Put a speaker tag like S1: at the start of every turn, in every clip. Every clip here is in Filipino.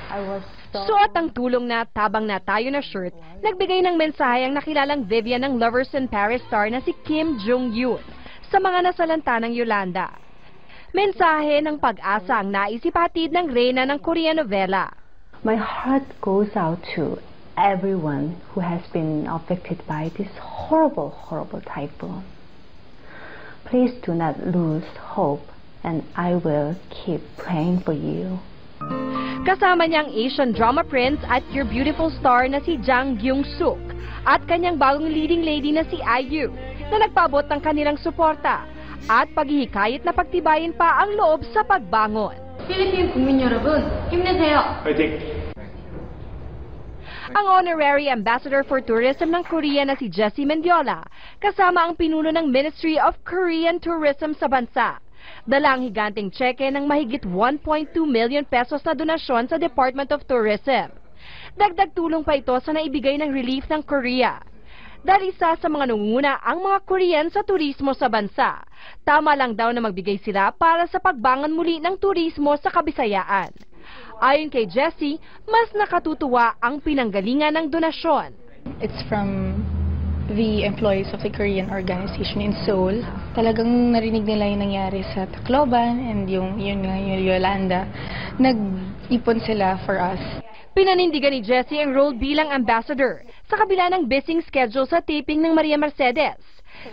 S1: I was so...
S2: Suot ang tulong na tabang na tayo na shirt, nagbigay ng mensahe ang nakilalang Vivian ng Lovers in Paris star na si Kim Jong-yoon sa mga nasalanta ng Yolanda. Mensahe ng pag-asa ang naisipatid ng reyna ng Korean novela.
S1: My heart goes out to everyone who has been affected by this horrible, horrible typhoon. Please do not lose hope, and I will keep praying for you.
S2: Kasama niyang Asian drama prince at Your Beautiful star na si Jang Gyung-suk at kanyang bagong leading lady na si IU na nagpaabot ng kanilang suporta at paghihikayat na pagtibayin pa ang loob sa pagbangon.
S3: 필리핀 국민 여러분, 힘내세요.
S4: 파이팅!
S2: Ang honorary ambassador for tourism ng Korea na si Jessie Mendiola kasama ang pinuno ng Ministry of Korean Tourism sa bansa. Dala ang higanteng tseke ng mahigit 1.2 million pesos na donasyon sa Department of Tourism. Dagdag tulong pa ito sa naibigay ng relief ng Korea. Dahil isa sa mga nangunguna ang mga Korean sa turismo sa bansa. Tama lang daw na magbigay sila para sa pagbangon muli ng turismo sa Kabisayaan. Ayon kay Jessie, mas nakatutuwa ang pinanggalingan ng donasyon.
S5: It's from the employees of the Korean organization in Seoul. Talagang narinig nila yung nangyari sa Tacloban and yung Yolanda. Nag-ipon sila for us.
S2: Pinanindigan ni Jessie ang role bilang ambassador sa kabila ng busy schedule sa taping ng Maria Mercedes.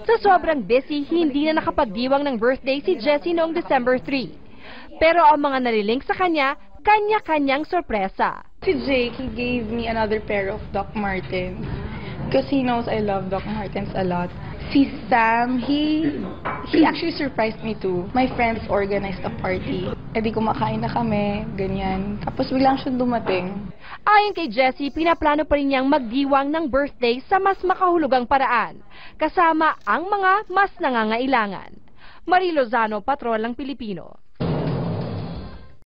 S2: Sa sobrang busy, hindi na nakapagdiwang ng birthday si Jessie noong December 3. Pero ang mga nalilink sa kanya, kanya-kanyang sorpresa.
S5: Si Jake, he gave me another pair of Doc Martens because he knows I love Doc Martens a lot. Si Sam, he actually surprised me too. My friends organized a party. E di kumakain na kami, ganyan. Tapos biglang siya dumating.
S2: Ayon kay Jessie, pinaplano pa rin niyang magdiwang ng birthday sa mas makahulugang paraan, kasama ang mga mas nangangailangan. Marie Lozano, Patrol ng Pilipino.